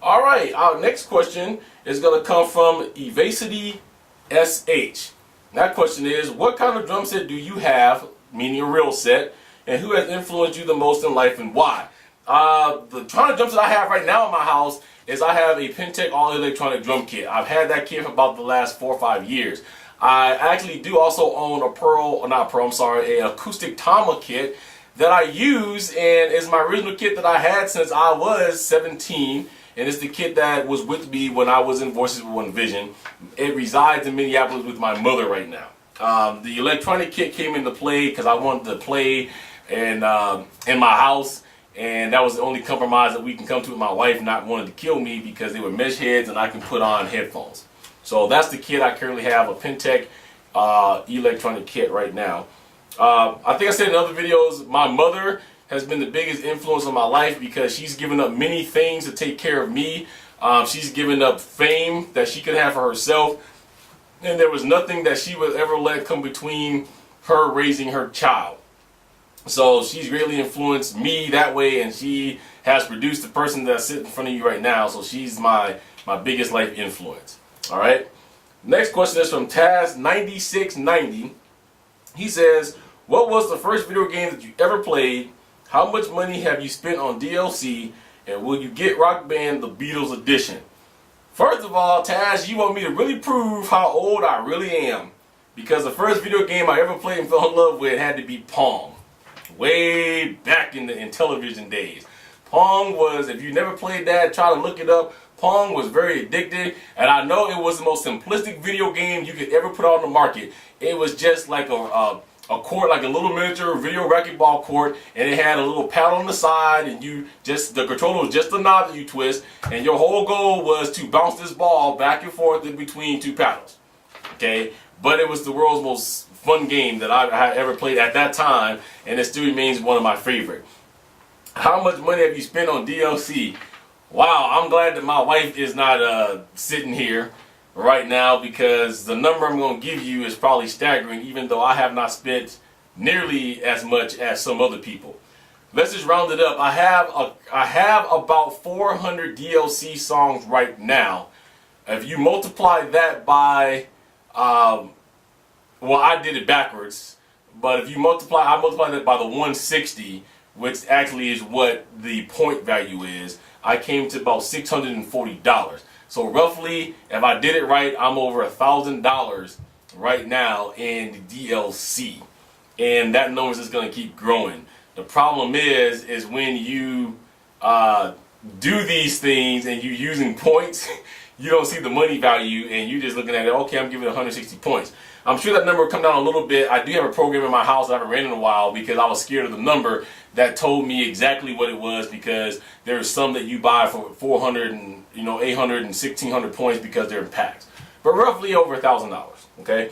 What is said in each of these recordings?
All right, our next question is going to come from EvacitySH. That question is, what kind of drum set do you have, meaning a real set, and who has influenced you the most in life and why? The kind of drum set I have right now in my house is I have a Pentec all-electronic drum kit. I've had that kit for about the last 4 or 5 years. I actually do also own a an acoustic Tama kit that I use, and it's my original kit that I had since I was 17. And it's the kit that was with me when I was in Voices with One Vision. It resides in Minneapolis with my mother right now. The electronic kit came into play because I wanted to play in my house, and that was the only compromise that we can come to with my wife not wanting to kill me because they were mesh heads and I can put on headphones. So that's the kit I currently have, a Pentec electronic kit right now. I think I said in other videos, my mother has been the biggest influence on my life because she's given up many things to take care of me. She's given up fame that she could have for herself, and there was nothing that she would ever let come between her raising her child. So she's really influenced me that way, and she has produced the person that's sitting in front of you right now. So she's my biggest life influence. All right. Next question is from Taz9690. He says, what was the first video game that you ever played? How much money have you spent on DLC, and will you get Rock Band the Beatles edition? First of all, Taz, you want me to really prove how old I really am, because the first video game I ever played and fell in love with had to be Pong. Way back in television days. Pong was, if you never played that, try to look it up. Pong was very addictive, and I know it was the most simplistic video game you could ever put on the market. It was just like a court, like a little miniature video racquetball court, and it had a little paddle on the side, and the controller was just a knob that you twist, and your whole goal was to bounce this ball back and forth in between two paddles. Okay, but it was the world's most fun game that I ever played at that time, and it still remains one of my favorite. How much money have you spent on DLC? Wow, I'm glad that my wife is not sitting here right now, because the number I'm going to give you is probably staggering, even though I have not spent nearly as much as some other people. Let's just round it up. I have about 400 DLC songs right now. If you multiply that by, well, I did it backwards, but if you I multiply that by the 160, which actually is what the point value is, I came to about $640. So roughly, if I did it right, I'm over $1,000 right now in DLC, and that number is just going to keep growing. The problem is when you do these things and you're using points, you don't see the money value, and you're just looking at it. Okay, I'm giving it 160 points. I'm sure that number will come down a little bit. I do have a program in my house that I haven't ran in a while because I was scared of the number that told me exactly what it was, because there's some that you buy for 400 and 800 and 1,600 points because they're in packs. But roughly over $1,000. Okay.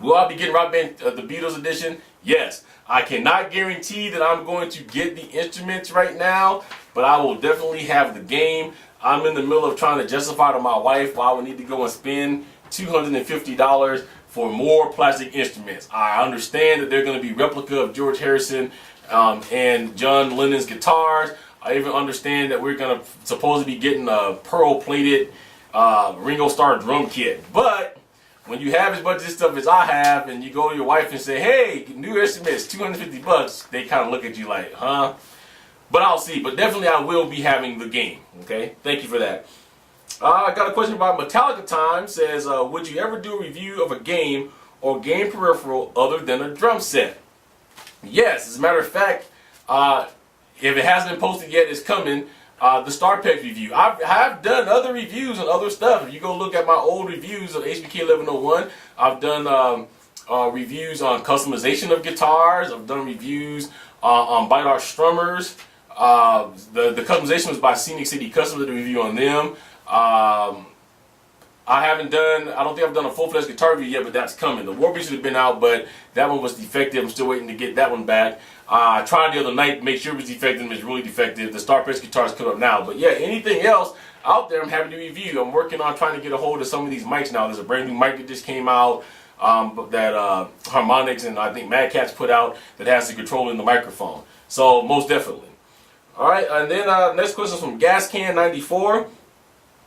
Will I be getting Rock Band the Beatles edition? Yes. I cannot guarantee that I'm going to get the instruments right now, but I will definitely have the game. I'm in the middle of trying to justify to my wife why I would need to go and spend $250 for more plastic instruments. I understand that they're going to be replica of George Harrison and John Lennon's guitars. I even understand that we're going to supposedly be getting a pearl-plated Ringo Starr drum kit. But when you have as much of this stuff as I have, and you go to your wife and say, "Hey, new instruments, $250," they kind of look at you like, "Huh?" But I'll see. But definitely, I will be having the game. Okay, thank you for that. I got a question about MetallicaTime. Says, would you ever do a review of a game or game peripheral other than a drum set? Yes, as a matter of fact, if it hasn't been posted yet, it's coming. The StarPex review. I have done other reviews on other stuff. If you go look at my old reviews of HBK 1101, I've done reviews on customization of guitars. I've done reviews on Bite Art strummers. The customization was by Scenic City Custom. Did a review on them. I don't think I've done a full-fledged guitar review yet, but that's coming. The Warbeast should have been out, but that one was defective. I'm still waiting to get that one back. I tried the other night to make sure it was defective, and it's really defective. The StarPex guitars come up now. But yeah, anything else out there, I'm happy to review. I'm working on trying to get a hold of some of these mics now. There's a brand new mic that just came out that Harmonix and I think Mad Catz put out that has the control in the microphone. So most definitely. All right, and then next question is from GasCan94.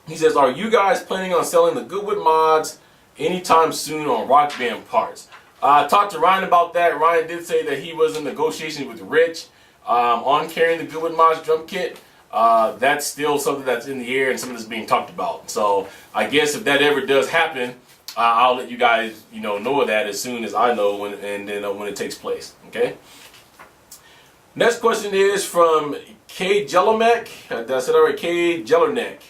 He says, are you guys planning on selling the GoodWood mods anytime soon on RockBandParts? I talked to Ryan about that. Ryan did say that he was in negotiations with Rich on carrying the GoodWood mods drum kit. That's still something that's in the air and something that's being talked about. So I guess if that ever does happen, I'll let you guys know of that as soon as I know when it takes place. Okay. Next question is from Kjellarnek. Did I say that right? Kjellarnek.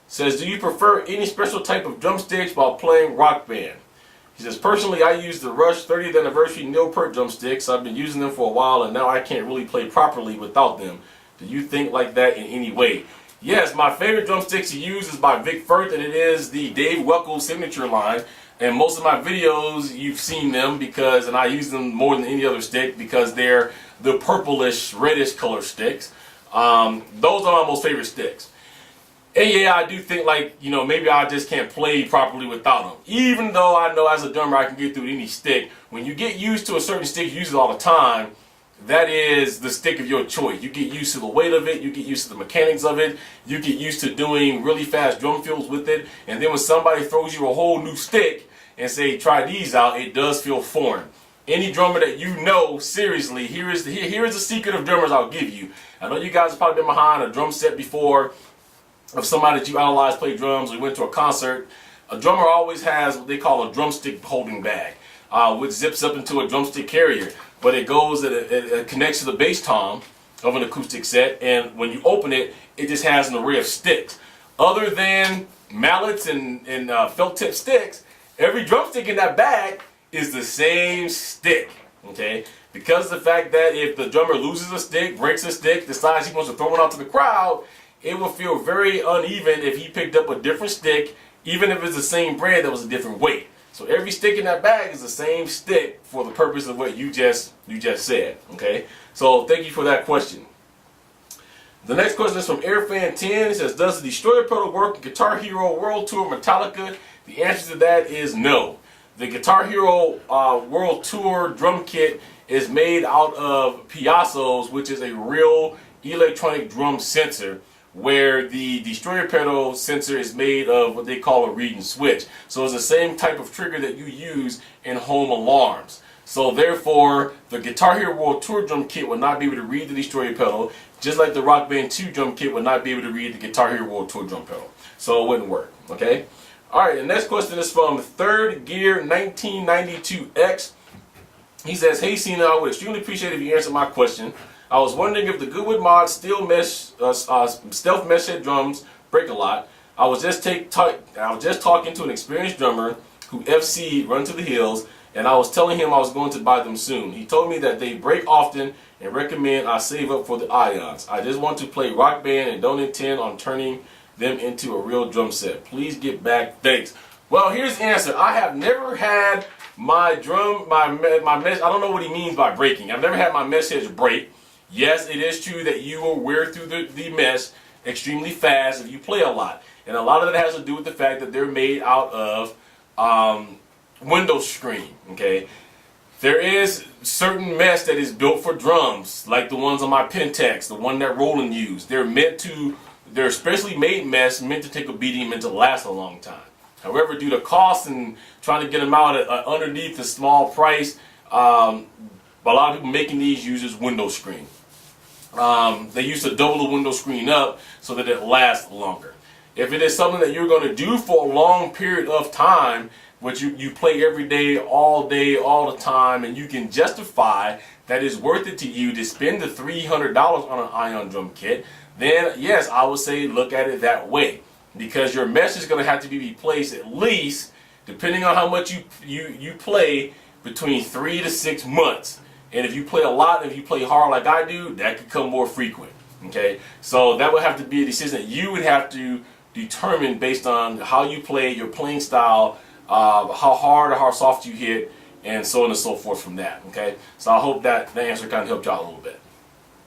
Says, do you prefer any special type of drumsticks while playing Rock Band? He says, personally, I use the Rush 30th Anniversary Neil Peart drumsticks. I've been using them for a while, and now I can't really play properly without them. Do you think like that in any way? Yes, my favorite drumsticks to use is by Vic Firth, and it is the Dave Weckl signature line. And most of my videos, you've seen them and I use them more than any other stick because they're the purplish, reddish color sticks. Those are my most favorite sticks. And yeah, I do think maybe I just can't play properly without them. Even though I know as a drummer I can get through any stick. When you get used to a certain stick, you use it all the time, that is the stick of your choice. You get used to the weight of it, you get used to the mechanics of it, you get used to doing really fast drum fills with it, and then when somebody throws you a whole new stick and say, try these out, it does feel foreign. Any drummer that seriously, here is the secret of drummers I'll give you. I know you guys have probably been behind a drum set before, of somebody that you idolize play drums, or you went to a concert. A drummer always has what they call a drumstick holding bag, which zips up into a drumstick carrier. But it goes, it connects to the bass tom of an acoustic set, and when you open it, it just has an array of sticks. Other than mallets and felt tip sticks, every drumstick in that bag is the same stick. Okay? Because of the fact that if the drummer loses a stick, breaks a stick, decides he wants to throw one out to the crowd, it will feel very uneven if he picked up a different stick, even if it's the same brand that was a different weight. So every stick in that bag is the same stick for the purpose of what you just said. Okay? So thank you for that question. The next question is from AirFan10. It says, does the Destroyer pedal work in Guitar Hero World Tour Metallica? The answer to that is no. The Guitar Hero World Tour drum kit is made out of Piazzos, which is a real electronic drum sensor, where the Destroyer pedal sensor is made of what they call a read and switch. So it's the same type of trigger that you use in home alarms. So therefore, the Guitar Hero World Tour drum kit would not be able to read the Destroyer pedal, just like the Rock Band 2 drum kit would not be able to read the Guitar Hero World Tour drum pedal. So it wouldn't work, okay? Alright, the next question is from Third Gear 1992X. He says, hey Cena, I would extremely appreciate if you answer my question. I was wondering if the GoodWood mod stealth mesh head drums break a lot. I was just talking to an experienced drummer who FC Run to the Hills, and I was telling him I was going to buy them soon. He told me that they break often and recommend I save up for the ions. I just want to play Rock Band and don't intend on turning them into a real drum set. Please get back. Thanks. Well, here's the answer. I have never had my mesh. I don't know what he means by breaking. I've never had my mesh heads break. Yes, it is true that you will wear through the mesh extremely fast if you play a lot. And a lot of that has to do with the fact that they're made out of window screen. Okay, there is certain mesh that is built for drums, like the ones on my Pentax, the one that Roland used. They're specially made mesh meant to take a beating, meant to last a long time. However, due to cost and trying to get them out underneath a small price, a lot of people making these uses window screen. They used to double the window screen up so that it lasts longer. If it is something that you're going to do for a long period of time, which you play every day, all the time, and you can justify that it's worth it to you to spend the $300 on an ion drum kit, then yes, I would say look at it that way. Because your mesh is going to have to be replaced at least, depending on how much you play, between 3 to 6 months. And if you play a lot, and if you play hard like I do, that could come more frequent. Okay, so that would have to be a decision that you would have to determine based on how you play, your playing style, how hard or how soft you hit, and so on and so forth from that. Okay, so I hope that answer kind of helped you out a little bit.